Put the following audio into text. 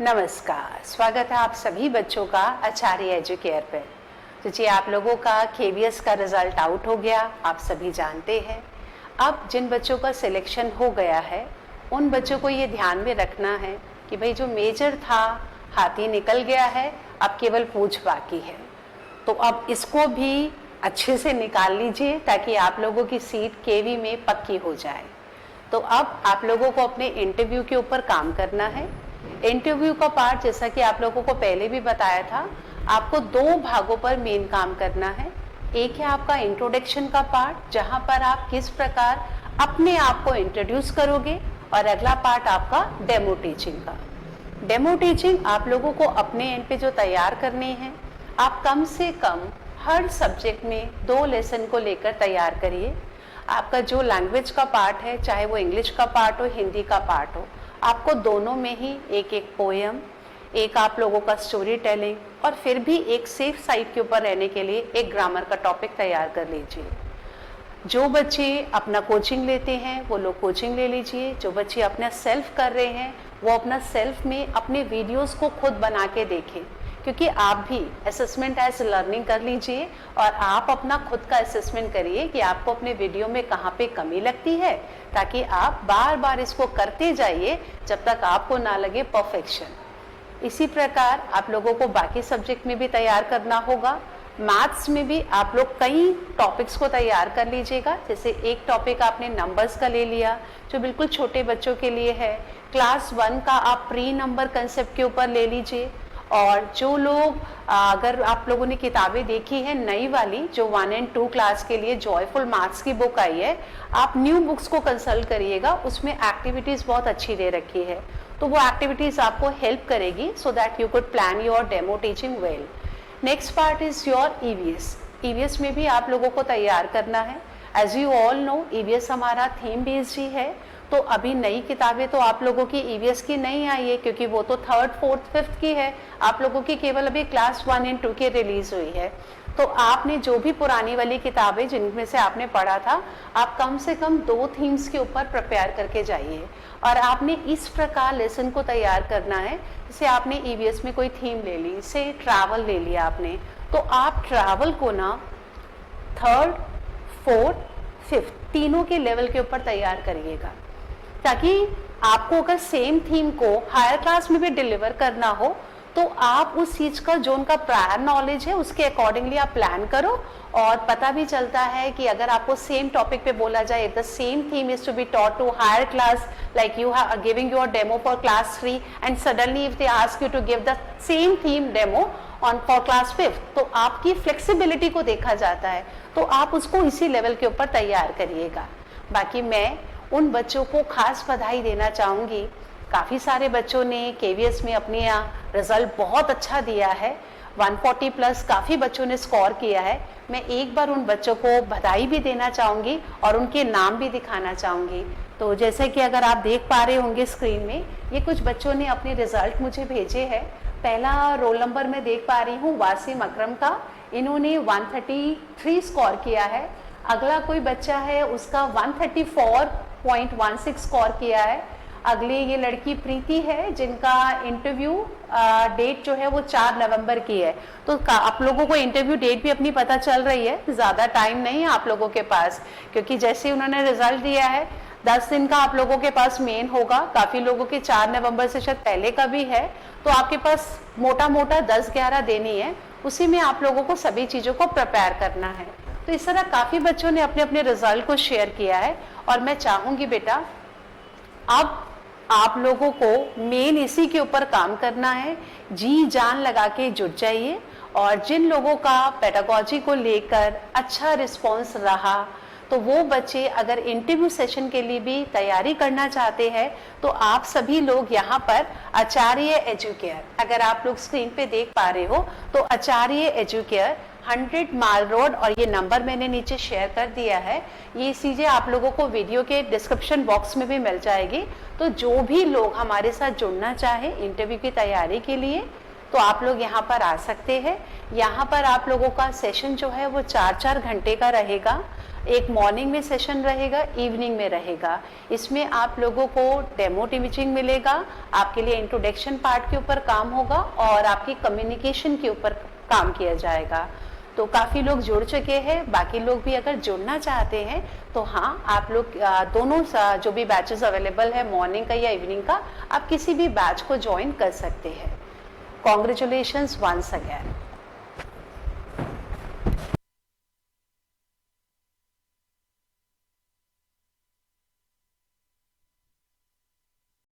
नमस्कार, स्वागत है आप सभी बच्चों का आचार्य एजुकेयर पे। तो जी आप लोगों का केवीएस का रिजल्ट आउट हो गया, आप सभी जानते हैं। अब जिन बच्चों का सिलेक्शन हो गया है उन बच्चों को ये ध्यान में रखना है कि भाई जो मेजर था हाथी निकल गया है, अब केवल पूंछ बाकी है। तो अब इसको भी अच्छे से निकाल लीजिए ताकि आप लोगों की सीट केवी में पक्की हो जाए। तो अब आप लोगों को अपने इंटरव्यू के ऊपर काम करना है। इंटरव्यू का पार्ट जैसा कि आप लोगों को पहले भी बताया था, आपको दो भागों पर मेन काम करना है। एक है आपका इंट्रोडक्शन का पार्ट जहां पर आप किस प्रकार अपने आप को इंट्रोड्यूस करोगे, और अगला पार्ट आपका डेमो टीचिंग का। डेमो टीचिंग आप लोगों को अपने एंड पे जो तैयार करनी है, आप कम से कम हर सब्जेक्ट में 2 लेसन को लेकर तैयार करिए। आपका जो लैंग्वेज का पार्ट है, चाहे वो इंग्लिश का पार्ट हो, हिंदी का पार्ट हो, आपको दोनों में ही एक एक पोयम, एक आप लोगों का स्टोरी टेलिंग, और फिर भी एक सेफ साइड के ऊपर रहने के लिए एक ग्रामर का टॉपिक तैयार कर लीजिए। जो बच्चे अपना कोचिंग लेते हैं वो लोग कोचिंग ले लीजिए। जो बच्चे अपना सेल्फ कर रहे हैं वो अपना सेल्फ में अपने वीडियोस को खुद बना के देखें, क्योंकि आप भी असेसमेंट एज लर्निंग कर लीजिए और आप अपना खुद का असेसमेंट करिए कि आपको अपने वीडियो में कहाँ पे कमी लगती है, ताकि आप बार बार इसको करते जाइए जब तक आपको ना लगे परफेक्शन। इसी प्रकार आप लोगों को बाकी सब्जेक्ट में भी तैयार करना होगा। मैथ्स में भी आप लोग कई टॉपिक्स को तैयार कर लीजिएगा। जैसे एक टॉपिक आपने नंबर्स का ले लिया जो बिल्कुल छोटे बच्चों के लिए है। क्लास 1 का आप प्री नंबर कंसेप्ट के ऊपर ले लीजिए। और जो लोग अगर आप लोगों ने किताबें देखी है नई वाली जो 1 और 2 क्लास के लिए जॉयफुल मैथ्स की बुक आई है, आप न्यू बुक्स को कंसल्ट करिएगा। उसमें एक्टिविटीज बहुत अच्छी दे रखी है, तो वो एक्टिविटीज आपको हेल्प करेगी so that you could plan your demo teaching well. Next part is your EVS. EVS में भी आप लोगों को तैयार करना है। As you all know, EVS हमारा थीम बेस्ड ही है। तो अभी नई किताबें तो आप लोगों की ईवीएस की नहीं आई है, क्योंकि वो तो 3rd, 4th, 5th की है। आप लोगों की केवल अभी क्लास 1 और 2 की रिलीज हुई है। तो आपने जो भी पुरानी वाली किताबें जिनमें से आपने पढ़ा था, आप कम से कम 2 थीम्स के ऊपर प्रिपेयर करके जाइए। और आपने इस प्रकार लेसन को तैयार करना है। जैसे आपने ईवीएस में कोई थीम ले ली, से ट्रैवल ले लिया आपने, तो आप ट्रैवल को ना 3rd, 4th, 5th तीनों के लेवल के ऊपर तैयार करिएगा, ताकि आपको अगर सेम थीम को हायर क्लास में भी डिलीवर करना हो तो आप उस चीज का जो उनका प्रायर नॉलेज है उसके अकॉर्डिंगली आप प्लान करो। और पता भी चलता है कि अगर आपको सेम टॉपिक पे बोला जाए, the same theme is to be taught to higher class, like you are giving your demo for class 3 and suddenly if they ask you to give the same theme demo on for class 5th, तो आपकी flexibility को देखा जाता है। तो आप उसको इसी लेवल के ऊपर तैयार करिएगा। बाकी मैं उन बच्चों को खास बधाई देना चाहूंगी। काफी सारे बच्चों ने केवीएस में अपने रिजल्ट बहुत अच्छा दिया है। 140 प्लस काफी बच्चों ने स्कोर किया है। मैं एक बार उन बच्चों को बधाई भी देना चाहूंगी और उनके नाम भी दिखाना चाहूंगी। तो जैसे कि अगर आप देख पा रहे होंगे स्क्रीन में, ये कुछ बच्चों ने अपने रिजल्ट मुझे भेजे हैं। पहला रोल नंबर मैं देख पा रही हूँ वासिम अकरम का, इन्होंने 133 स्कोर किया है। अगला कोई बच्चा है उसका 134.16 स्कोर किया है। अगले ये लड़की प्रीति है जिनका इंटरव्यू डेट जो है वो 4 नवंबर की है। तो आप लोगों को इंटरव्यू डेट भी अपनी पता चल रही है, ज़्यादा टाइम नहीं है आप लोगों के पास, क्योंकि जैसे उन्होंने रिजल्ट दिया है 10 दिन का आप लोगों के पास मेन होगा। काफ़ी लोगों के 4 नवंबर से शायद पहले का भी है, तो आपके पास मोटा मोटा 10-11 देनी है। उसी में आप लोगों को सभी चीज़ों को प्रिपेयर करना है। तो इस तरह काफ़ी बच्चों ने अपने अपने रिजल्ट को शेयर किया है। और मैं चाहूँगी बेटा अब आप लोगों को मेन इसी के ऊपर काम करना है। जी जान लगा के जुट जाइए। और जिन लोगों का पेडागोजी को लेकर अच्छा रिस्पॉन्स रहा, तो वो बच्चे अगर इंटरव्यू सेशन के लिए भी तैयारी करना चाहते हैं तो आप सभी लोग यहाँ पर आचार्य एजुकेयर, अगर आप लोग स्क्रीन पे देख पा रहे हो तो आचार्य एजुकेयर 100 माल रोड, और ये नंबर मैंने नीचे शेयर कर दिया है। ये चीज़ें आप लोगों को वीडियो के डिस्क्रिप्शन बॉक्स में भी मिल जाएगी। तो जो भी लोग हमारे साथ जुड़ना चाहे इंटरव्यू की तैयारी के लिए, तो आप लोग यहाँ पर आ सकते हैं। यहाँ पर आप लोगों का सेशन जो है वो 4-4 घंटे का रहेगा। एक मॉर्निंग में सेशन रहेगा, इवनिंग में रहेगा। इसमें आप लोगों को डेमो टीचिंग मिलेगा, आपके लिए इंट्रोडक्शन पार्ट के ऊपर काम होगा और आपकी कम्युनिकेशन के ऊपर काम किया जाएगा। तो काफ़ी लोग जुड़ चुके हैं, बाकी लोग भी अगर जुड़ना चाहते हैं तो हाँ, आप लोग दोनों जो भी बैचेस अवेलेबल है, मॉर्निंग का या इवनिंग का, आप किसी भी बैच को ज्वाइन कर सकते हैं। Congratulations once again.